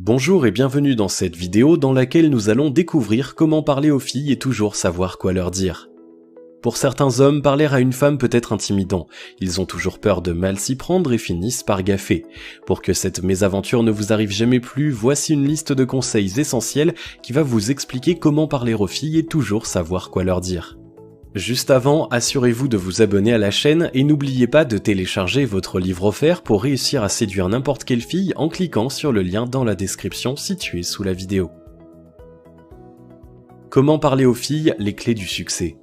Bonjour et bienvenue dans cette vidéo dans laquelle nous allons découvrir comment parler aux filles et toujours savoir quoi leur dire. Pour certains hommes, parler à une femme peut être intimidant. Ils ont toujours peur de mal s'y prendre et finissent par gaffer. Pour que cette mésaventure ne vous arrive jamais plus, voici une liste de conseils essentiels qui va vous expliquer comment parler aux filles et toujours savoir quoi leur dire. Juste avant, assurez-vous de vous abonner à la chaîne et n'oubliez pas de télécharger votre livre offert pour réussir à séduire n'importe quelle fille en cliquant sur le lien dans la description situé sous la vidéo. Comment parler aux filles, les clés du succès.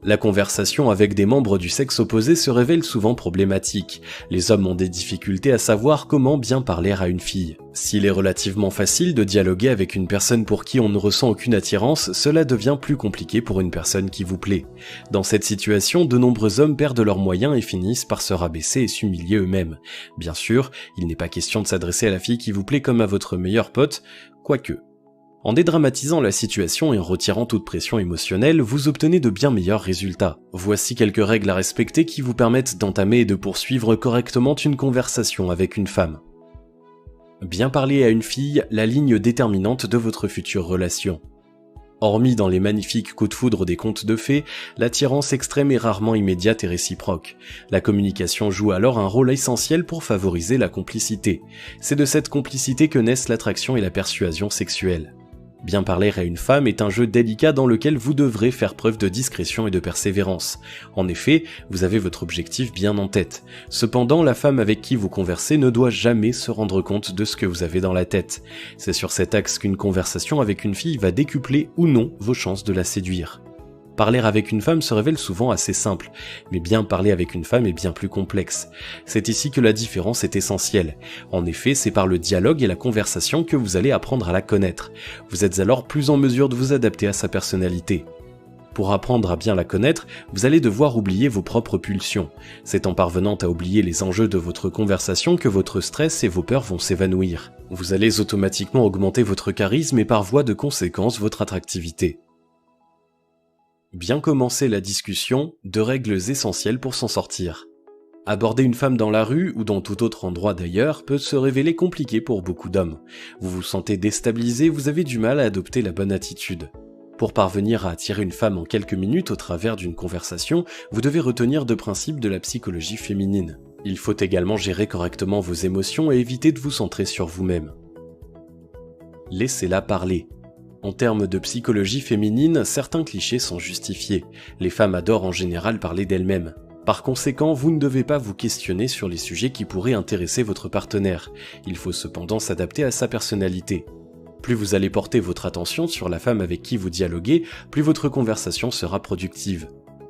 La conversation avec des membres du sexe opposé se révèle souvent problématique. Les hommes ont des difficultés à savoir comment bien parler à une fille. S'il est relativement facile de dialoguer avec une personne pour qui on ne ressent aucune attirance, cela devient plus compliqué pour une personne qui vous plaît. Dans cette situation, de nombreux hommes perdent leurs moyens et finissent par se rabaisser et s'humilier eux-mêmes. Bien sûr, il n'est pas question de s'adresser à la fille qui vous plaît comme à votre meilleur pote, quoique. En dédramatisant la situation et en retirant toute pression émotionnelle, vous obtenez de bien meilleurs résultats. Voici quelques règles à respecter qui vous permettent d'entamer et de poursuivre correctement une conversation avec une femme. Bien parler à une fille, la ligne déterminante de votre future relation. Hormis dans les magnifiques coups de foudre des contes de fées, l'attirance extrême est rarement immédiate et réciproque. La communication joue alors un rôle essentiel pour favoriser la complicité. C'est de cette complicité que naissent l'attraction et la persuasion sexuelle. Bien parler à une femme est un jeu délicat dans lequel vous devrez faire preuve de discrétion et de persévérance. En effet, vous avez votre objectif bien en tête. Cependant, la femme avec qui vous conversez ne doit jamais se rendre compte de ce que vous avez dans la tête. C'est sur cet axe qu'une conversation avec une fille va décupler ou non vos chances de la séduire. Parler avec une femme se révèle souvent assez simple, mais bien parler avec une femme est bien plus complexe. C'est ici que la différence est essentielle. En effet, c'est par le dialogue et la conversation que vous allez apprendre à la connaître. Vous êtes alors plus en mesure de vous adapter à sa personnalité. Pour apprendre à bien la connaître, vous allez devoir oublier vos propres pulsions. C'est en parvenant à oublier les enjeux de votre conversation que votre stress et vos peurs vont s'évanouir. Vous allez automatiquement augmenter votre charisme et par voie de conséquence votre attractivité. Bien commencer la discussion, 2 règles essentielles pour s'en sortir. Aborder une femme dans la rue ou dans tout autre endroit d'ailleurs peut se révéler compliqué pour beaucoup d'hommes. Vous vous sentez déstabilisé, vous avez du mal à adopter la bonne attitude. Pour parvenir à attirer une femme en quelques minutes au travers d'une conversation, vous devez retenir 2 principes de la psychologie féminine. Il faut également gérer correctement vos émotions et éviter de vous centrer sur vous-même. Laissez-la parler. En termes de psychologie féminine, certains clichés sont justifiés. Les femmes adorent en général parler d'elles-mêmes. Par conséquent, vous ne devez pas vous questionner sur les sujets qui pourraient intéresser votre partenaire. Il faut cependant s'adapter à sa personnalité. Plus vous allez porter votre attention sur la femme avec qui vous dialoguez, plus votre conversation sera productive.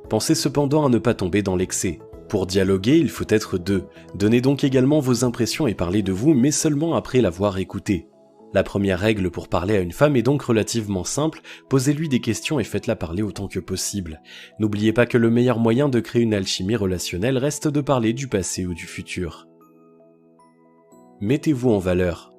Pensez cependant à ne pas tomber dans l'excès. Pour dialoguer, il faut être 2. Donnez donc également vos impressions et parlez de vous, mais seulement après l'avoir écouté. La première règle pour parler à une femme est donc relativement simple, posez-lui des questions et faites-la parler autant que possible. N'oubliez pas que le meilleur moyen de créer une alchimie relationnelle reste de parler du passé ou du futur. Mettez-vous en valeur.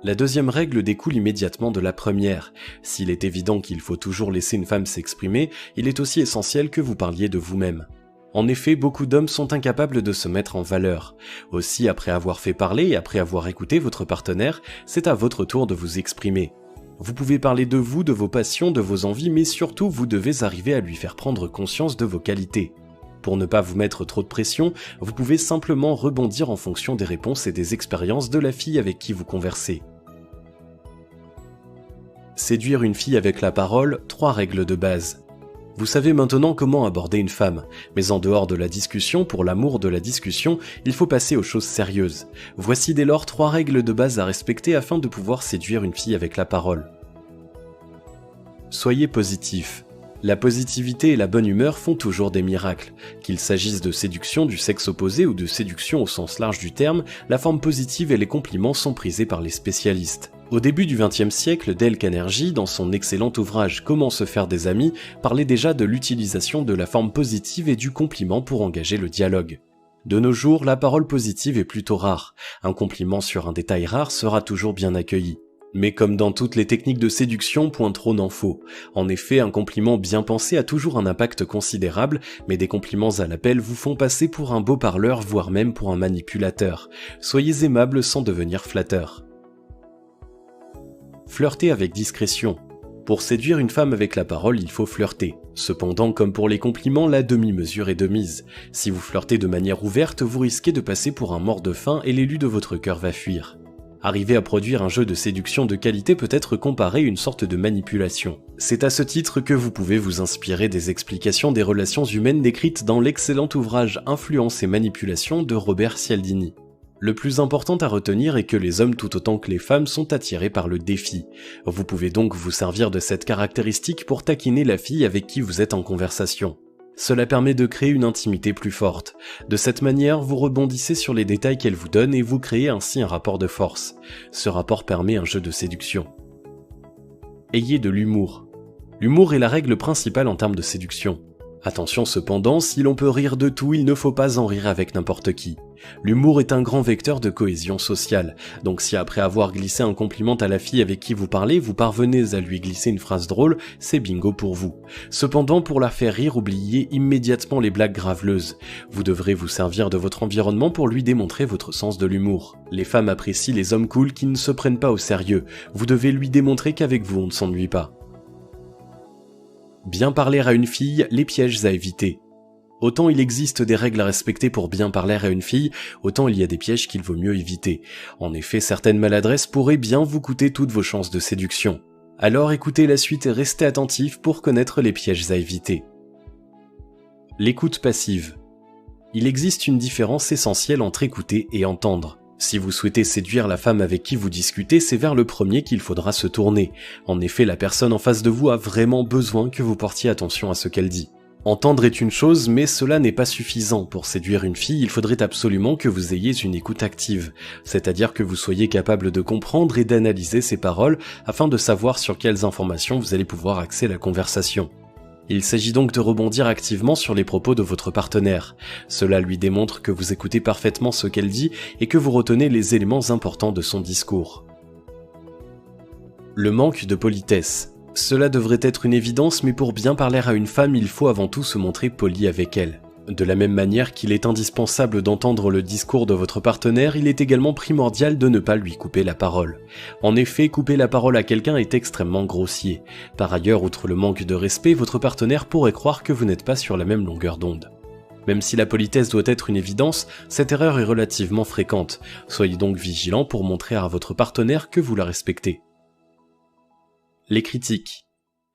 La deuxième règle découle immédiatement de la première. S'il est évident qu'il faut toujours laisser une femme s'exprimer, il est aussi essentiel que vous parliez de vous-même. En effet, beaucoup d'hommes sont incapables de se mettre en valeur. Aussi, après avoir fait parler et après avoir écouté votre partenaire, c'est à votre tour de vous exprimer. Vous pouvez parler de vous, de vos passions, de vos envies, mais surtout vous devez arriver à lui faire prendre conscience de vos qualités. Pour ne pas vous mettre trop de pression, vous pouvez simplement rebondir en fonction des réponses et des expériences de la fille avec qui vous conversez. Séduire une fille avec la parole, 3 règles de base. Vous savez maintenant comment aborder une femme, mais en dehors de la discussion, pour l'amour de la discussion, il faut passer aux choses sérieuses. Voici dès lors 3 règles de base à respecter afin de pouvoir séduire une fille avec la parole. Soyez positif. La positivité et la bonne humeur font toujours des miracles. Qu'il s'agisse de séduction du sexe opposé ou de séduction au sens large du terme, la forme positive et les compliments sont prisés par les spécialistes. Au début du XXe siècle, Dale Carnegie, dans son excellent ouvrage « Comment se faire des amis », parlait déjà de l'utilisation de la forme positive et du compliment pour engager le dialogue. De nos jours, la parole positive est plutôt rare. Un compliment sur un détail rare sera toujours bien accueilli. Mais comme dans toutes les techniques de séduction, point trop n'en faut. En effet, un compliment bien pensé a toujours un impact considérable, mais des compliments à l'appel vous font passer pour un beau parleur, voire même pour un manipulateur. Soyez aimable sans devenir flatteur. Flirtez avec discrétion. Pour séduire une femme avec la parole, il faut flirter. Cependant, comme pour les compliments, la demi-mesure est de mise. Si vous flirtez de manière ouverte, vous risquez de passer pour un mort de faim et l'élu de votre cœur va fuir. Arriver à produire un jeu de séduction de qualité peut être comparé à une sorte de manipulation. C'est à ce titre que vous pouvez vous inspirer des explications des relations humaines décrites dans l'excellent ouvrage Influence et manipulation de Robert Cialdini. Le plus important à retenir est que les hommes tout autant que les femmes sont attirés par le défi. Vous pouvez donc vous servir de cette caractéristique pour taquiner la fille avec qui vous êtes en conversation. Cela permet de créer une intimité plus forte. De cette manière, vous rebondissez sur les détails qu'elle vous donne et vous créez ainsi un rapport de force. Ce rapport permet un jeu de séduction. Ayez de l'humour. L'humour est la règle principale en termes de séduction. Attention cependant, si l'on peut rire de tout, il ne faut pas en rire avec n'importe qui. L'humour est un grand vecteur de cohésion sociale, donc si après avoir glissé un compliment à la fille avec qui vous parlez, vous parvenez à lui glisser une phrase drôle, c'est bingo pour vous. Cependant, pour la faire rire, oubliez immédiatement les blagues graveleuses. Vous devrez vous servir de votre environnement pour lui démontrer votre sens de l'humour. Les femmes apprécient les hommes cool qui ne se prennent pas au sérieux. Vous devez lui démontrer qu'avec vous on ne s'ennuie pas. Bien parler à une fille, les pièges à éviter. Autant il existe des règles à respecter pour bien parler à une fille, autant il y a des pièges qu'il vaut mieux éviter. En effet, certaines maladresses pourraient bien vous coûter toutes vos chances de séduction. Alors écoutez la suite et restez attentifs pour connaître les pièges à éviter. L'écoute passive. Il existe une différence essentielle entre écouter et entendre. Si vous souhaitez séduire la femme avec qui vous discutez, c'est vers le premier qu'il faudra se tourner. En effet, la personne en face de vous a vraiment besoin que vous portiez attention à ce qu'elle dit. Entendre est une chose, mais cela n'est pas suffisant. Pour séduire une fille, il faudrait absolument que vous ayez une écoute active, c'est-à-dire que vous soyez capable de comprendre et d'analyser ses paroles afin de savoir sur quelles informations vous allez pouvoir axer la conversation. Il s'agit donc de rebondir activement sur les propos de votre partenaire. Cela lui démontre que vous écoutez parfaitement ce qu'elle dit et que vous retenez les éléments importants de son discours. Le manque de politesse. Cela devrait être une évidence, mais pour bien parler à une femme, il faut avant tout se montrer poli avec elle. De la même manière qu'il est indispensable d'entendre le discours de votre partenaire, il est également primordial de ne pas lui couper la parole. En effet, couper la parole à quelqu'un est extrêmement grossier. Par ailleurs, outre le manque de respect, votre partenaire pourrait croire que vous n'êtes pas sur la même longueur d'onde. Même si la politesse doit être une évidence, cette erreur est relativement fréquente. Soyez donc vigilant pour montrer à votre partenaire que vous la respectez. Les critiques.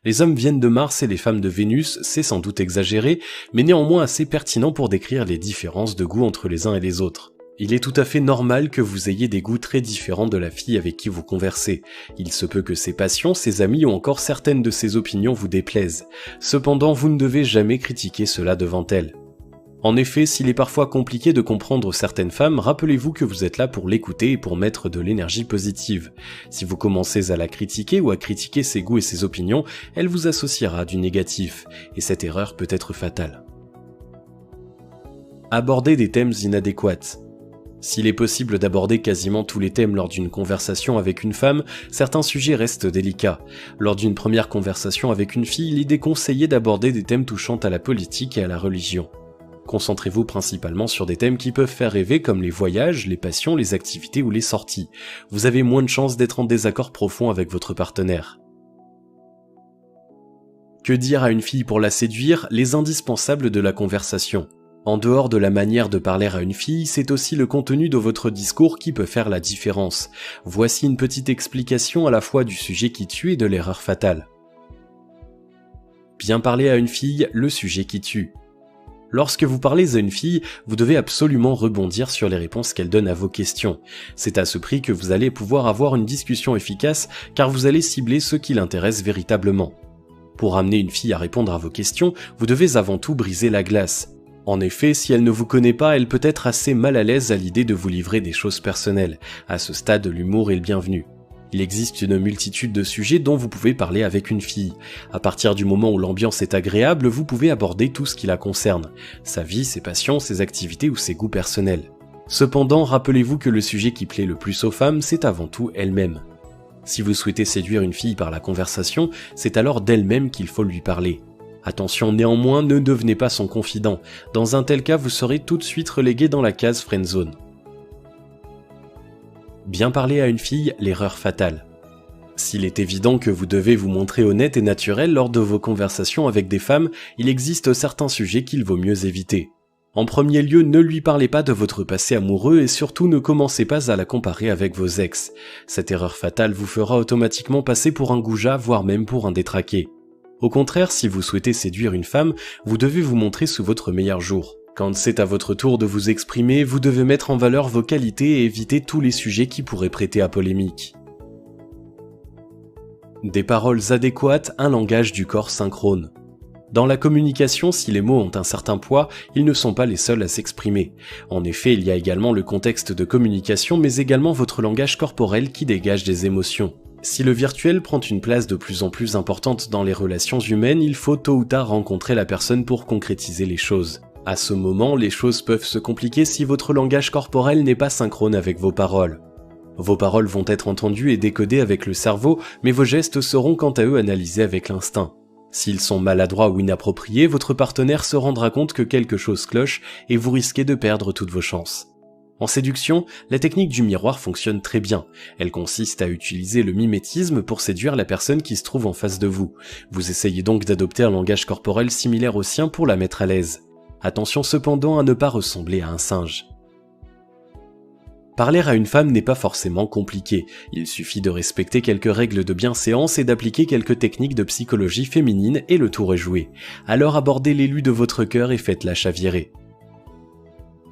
Les hommes viennent de Mars et les femmes de Vénus, c'est sans doute exagéré, mais néanmoins assez pertinent pour décrire les différences de goût entre les uns et les autres. Il est tout à fait normal que vous ayez des goûts très différents de la fille avec qui vous conversez. Il se peut que ses passions, ses amis ou encore certaines de ses opinions vous déplaisent. Cependant, vous ne devez jamais critiquer cela devant elle. En effet, s'il est parfois compliqué de comprendre certaines femmes, rappelez-vous que vous êtes là pour l'écouter et pour mettre de l'énergie positive. Si vous commencez à la critiquer ou à critiquer ses goûts et ses opinions, elle vous associera du négatif, et cette erreur peut être fatale. Aborder des thèmes inadéquats. S'il est possible d'aborder quasiment tous les thèmes lors d'une conversation avec une femme, certains sujets restent délicats. Lors d'une première conversation avec une fille, il est déconseillé d'aborder des thèmes touchant à la politique et à la religion. Concentrez-vous principalement sur des thèmes qui peuvent faire rêver comme les voyages, les passions, les activités ou les sorties. Vous avez moins de chances d'être en désaccord profond avec votre partenaire. Que dire à une fille pour la séduire? Les indispensables de la conversation. En dehors de la manière de parler à une fille, c'est aussi le contenu de votre discours qui peut faire la différence. Voici une petite explication à la fois du sujet qui tue et de l'erreur fatale. Bien parler à une fille, le sujet qui tue. Lorsque vous parlez à une fille, vous devez absolument rebondir sur les réponses qu'elle donne à vos questions. C'est à ce prix que vous allez pouvoir avoir une discussion efficace, car vous allez cibler ce qui l'intéresse véritablement. Pour amener une fille à répondre à vos questions, vous devez avant tout briser la glace. En effet, si elle ne vous connaît pas, elle peut être assez mal à l'aise à l'idée de vous livrer des choses personnelles. À ce stade, l'humour est le bienvenu. Il existe une multitude de sujets dont vous pouvez parler avec une fille. À partir du moment où l'ambiance est agréable, vous pouvez aborder tout ce qui la concerne. Sa vie, ses passions, ses activités ou ses goûts personnels. Cependant, rappelez-vous que le sujet qui plaît le plus aux femmes, c'est avant tout elle-même. Si vous souhaitez séduire une fille par la conversation, c'est alors d'elle-même qu'il faut lui parler. Attention néanmoins, ne devenez pas son confident. Dans un tel cas, vous serez tout de suite relégué dans la case friendzone. Bien parler à une fille, l'erreur fatale. S'il est évident que vous devez vous montrer honnête et naturel lors de vos conversations avec des femmes, il existe certains sujets qu'il vaut mieux éviter. En premier lieu, ne lui parlez pas de votre passé amoureux et surtout ne commencez pas à la comparer avec vos ex. Cette erreur fatale vous fera automatiquement passer pour un goujat, voire même pour un détraqué. Au contraire, si vous souhaitez séduire une femme, vous devez vous montrer sous votre meilleur jour. Quand c'est à votre tour de vous exprimer, vous devez mettre en valeur vos qualités et éviter tous les sujets qui pourraient prêter à polémique. Des paroles adéquates, un langage du corps synchrone. Dans la communication, si les mots ont un certain poids, ils ne sont pas les seuls à s'exprimer. En effet, il y a également le contexte de communication, mais également votre langage corporel qui dégage des émotions. Si le virtuel prend une place de plus en plus importante dans les relations humaines, il faut tôt ou tard rencontrer la personne pour concrétiser les choses. À ce moment, les choses peuvent se compliquer si votre langage corporel n'est pas synchrone avec vos paroles. Vos paroles vont être entendues et décodées avec le cerveau, mais vos gestes seront quant à eux analysés avec l'instinct. S'ils sont maladroits ou inappropriés, votre partenaire se rendra compte que quelque chose cloche et vous risquez de perdre toutes vos chances. En séduction, la technique du miroir fonctionne très bien. Elle consiste à utiliser le mimétisme pour séduire la personne qui se trouve en face de vous. Vous essayez donc d'adopter un langage corporel similaire au sien pour la mettre à l'aise. Attention cependant à ne pas ressembler à un singe. Parler à une femme n'est pas forcément compliqué, il suffit de respecter quelques règles de bienséance et d'appliquer quelques techniques de psychologie féminine et le tour est joué. Alors abordez l'élu de votre cœur et faites-la chavirer.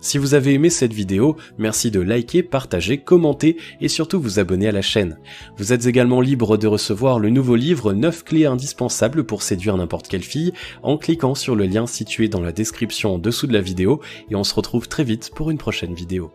Si vous avez aimé cette vidéo, merci de liker, partager, commenter et surtout vous abonner à la chaîne. Vous êtes également libre de recevoir le nouveau livre 9 clés indispensables pour séduire n'importe quelle fille en cliquant sur le lien situé dans la description en dessous de la vidéo et on se retrouve très vite pour une prochaine vidéo.